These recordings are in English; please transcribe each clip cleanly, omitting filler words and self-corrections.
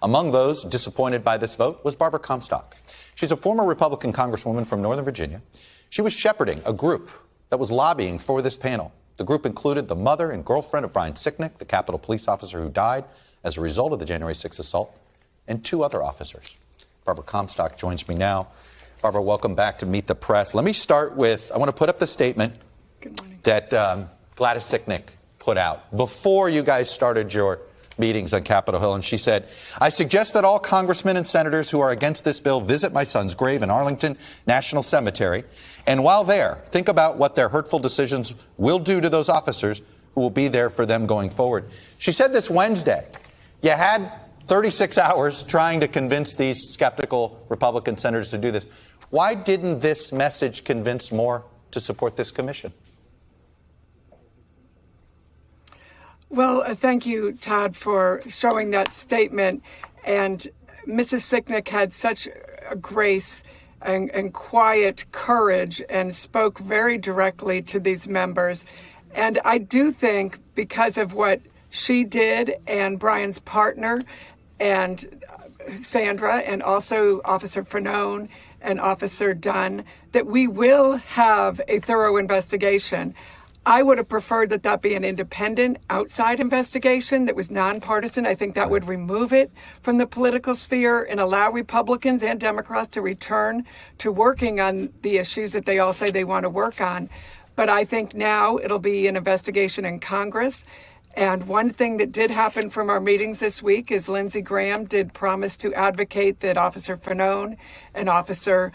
Among those disappointed by this vote was Barbara Comstock. She's a former Republican congresswoman from Northern Virginia. She was shepherding a group that was lobbying for this panel. The group included the mother and girlfriend of Brian Sicknick, the Capitol police officer who died as a result of the January 6th assault, and 2 other officers. Barbara Comstock joins me now. Barbara, welcome back to Meet the Press. Let me start with, I want to put up the statement that Gladys Sicknick put out before you guys started your meetings on Capitol Hill. And she said, I suggest that all congressmen and senators who are against this bill visit my son's grave in Arlington National Cemetery. And while there, think about what their hurtful decisions will do to those officers who will be there for them going forward. She said this Wednesday. You had 36 hours trying to convince these skeptical Republican senators to do this. Why didn't this message convince more to support this commission? Well, thank you, Todd, for showing that statement. And Mrs. Sicknick had such a grace and quiet courage and spoke very directly to these members. And I do think because of what she did and Brian's partner and Sandra and also Officer Fanone and Officer Dunn, that we will have a thorough investigation. I would have preferred that that be an independent, outside investigation that was nonpartisan. I think that would remove it from the political sphere and allow Republicans and Democrats to return to working on the issues that they all say they want to work on. But I think now it'll be an investigation in Congress. And one thing that did happen from our meetings this week is Lindsey Graham did promise to advocate that Officer Fanone and Officer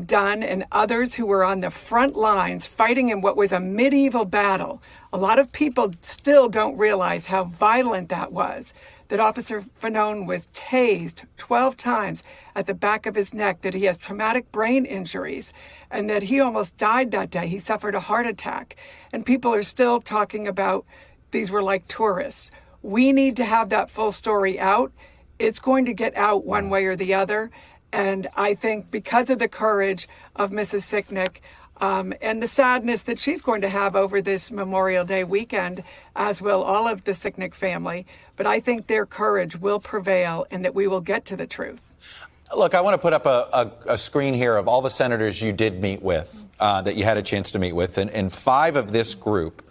Dunn and others who were on the front lines fighting in what was a medieval battle. A lot of people still don't realize how violent that was, that Officer Fanone was tased 12 times at the back of his neck, that he has traumatic brain injuries, and that he almost died that day. He suffered a heart attack. And people are still talking about these were like tourists. We need to have that full story out. It's going to get out one way or the other. And I think because of the courage of Mrs. Sicknick and the sadness that she's going to have over this Memorial Day weekend, as will all of the Sicknick family, but I think their courage will prevail and that we will get to the truth. Look, I want to put up a screen here of all the senators you did meet with, that you had a chance to meet with, and 5 of this group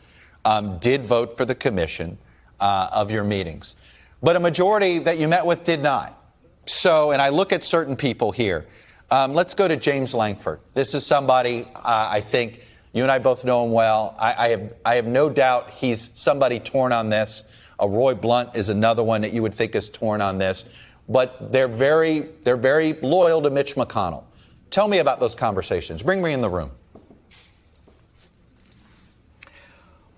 did vote for the commission of your meetings. But a majority that you met with did not. So, and I look at certain people here. Let's go to James Lankford. This is somebody I think you and I both know him well. I have no doubt he's somebody torn on this. Roy Blunt is another one that you would think is torn on this. But they're very loyal to Mitch McConnell. Tell me about those conversations. Bring me in the room.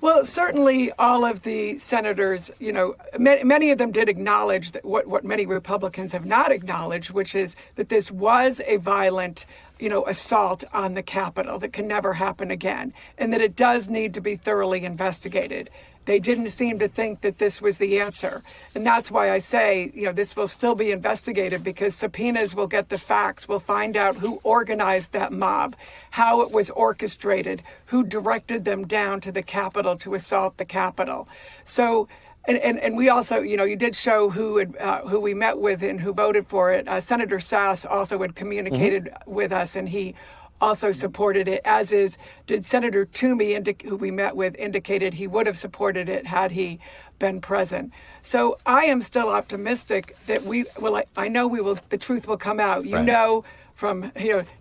Well, certainly all of the senators, you know, many of them did acknowledge that what many Republicans have not acknowledged, which is that this was a violent, assault on the Capitol that can never happen again, and that it does need to be thoroughly investigated. They didn't seem to think that this was the answer. And that's why I say, this will still be investigated, because subpoenas will get the facts. We'll find out who organized that mob, how it was orchestrated, who directed them down to the Capitol to assault the Capitol. So, and we also, you did show who we met with and who voted for it. Senator Sass also had communicated with us, and he also supported it, as did Senator Toomey, who we met with, indicated he would have supported it had he been present. So I am still optimistic that I know the truth will come out. You know from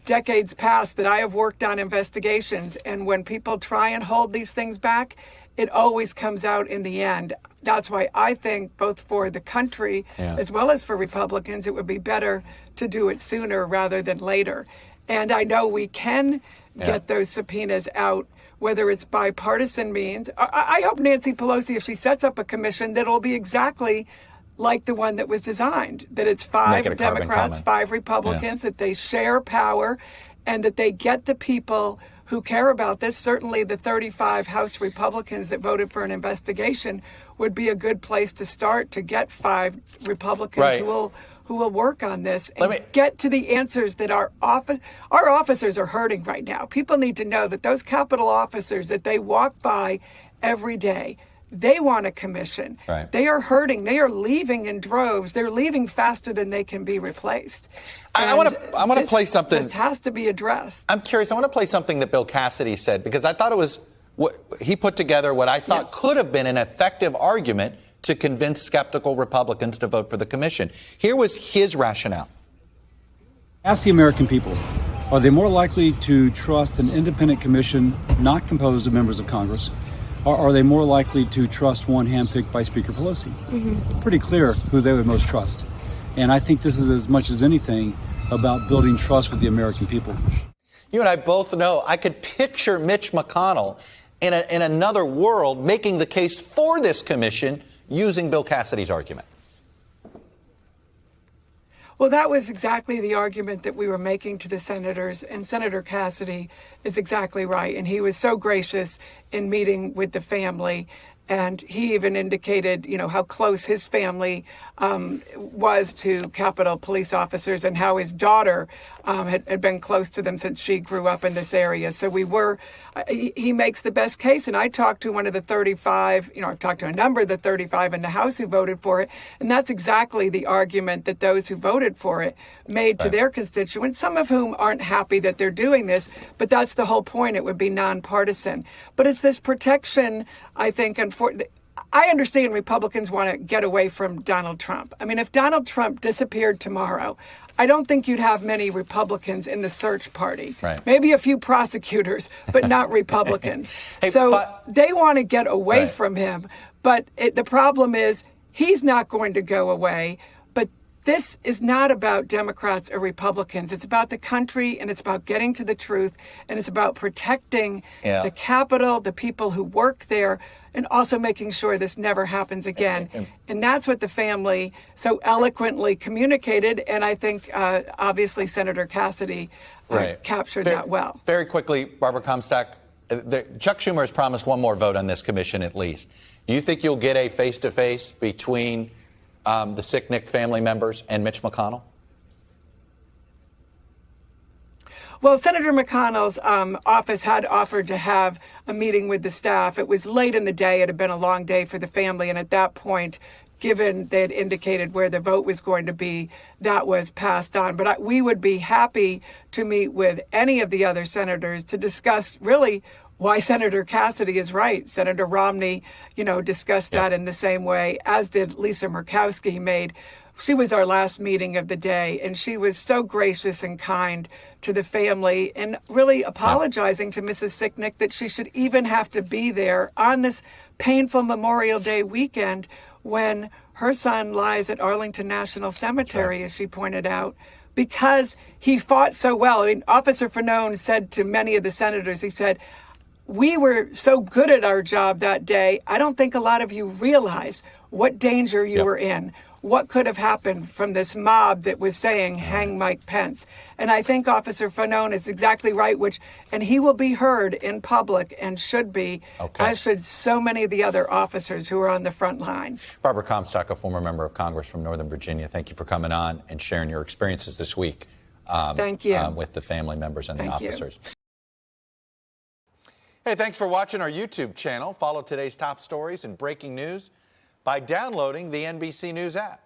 decades past that I have worked on investigations, and when people try and hold these things back, it always comes out in the end. That's why I think both for the country as well as for Republicans, it would be better to do it sooner rather than later. And I know we can get those subpoenas out, whether it's bipartisan means. I hope Nancy Pelosi, if she sets up a commission, that it'll be exactly like the one that was designed, that it's 5 Democrats, 5 Republicans, that they share power, and that they get the people who care about this. Certainly the 35 House Republicans that voted for an investigation would be a good place to start, to get 5 Republicans who will work on this and get to the answers that our officers are hurting right now. People need to know that those Capitol officers that they walk by every day, They want a commission. Right. They are hurting. They are leaving in droves. They're leaving faster than they can be replaced. I want to play something. This has to be addressed. I'm curious. I want to play something that Bill Cassidy said, because I thought it was he put together what I thought could have been an effective argument to convince skeptical Republicans to vote for the commission. Here was his rationale. Ask the American people, are they more likely to trust an independent commission not composed of members of Congress, or are they more likely to trust one handpicked by Speaker Pelosi? Pretty clear who they would most trust. And I think this is as much as anything about building trust with the American people. You and I both know I could picture Mitch McConnell in another world making the case for this commission using Bill Cassidy's argument. Well, that was exactly the argument that we were making to the senators, and Senator Cassidy is exactly right. And he was so gracious in meeting with the family. And he even indicated, how close his family was to Capitol police officers and how his daughter had been close to them since she grew up in this area. So he makes the best case. And I talked to one of the 35, I've talked to a number of the 35 in the House who voted for it. And that's exactly the argument that those who voted for it made to their constituents, some of whom aren't happy that they're doing this. But that's the whole point. It would be nonpartisan. But it's this protection, I think, I understand Republicans want to get away from Donald Trump. I mean, if Donald Trump disappeared tomorrow, I don't think you'd have many Republicans in the search party. Right. Maybe a few prosecutors, but not Republicans. They want to get away from him. But the problem is he's not going to go away. But this is not about Democrats or Republicans. It's about the country, and it's about getting to the truth, and it's about protecting the Capitol, the people who work there, and also making sure this never happens again. And that's what the family so eloquently communicated. And I think, obviously, Senator Cassidy captured that well. Very quickly, Barbara Comstock, Chuck Schumer has promised one more vote on this commission at least. Do you think you'll get a face-to-face between the Sicknick family members and Mitch McConnell? Well, Senator McConnell's office had offered to have a meeting with the staff. It was late in the day. It had been a long day for the family. And at that point, given they had indicated where the vote was going to be, that was passed on. But we would be happy to meet with any of the other senators to discuss really why Senator Cassidy is right. Senator Romney, discussed that in the same way, as did Lisa Murkowski. She was our last meeting of the day, and she was so gracious and kind to the family and really apologizing to Mrs. Sicknick that she should even have to be there on this painful Memorial Day weekend when her son lies at Arlington National Cemetery, as she pointed out, because he fought so well. I mean, Officer Fanone said to many of the senators, he said, "We were so good at our job that day. I don't think a lot of you realize what danger you were in, what could have happened from this mob that was saying, hang Mike Pence." And I think Officer Fanone is exactly right, and he will be heard in public and should be, as should so many of the other officers who are on the front line. Barbara Comstock, a former member of Congress from Northern Virginia, thank you for coming on and sharing your experiences this week. Thank you. With the family members and the officers. Hey, thanks for watching our YouTube channel. Follow today's top stories and breaking news by downloading the NBC News app.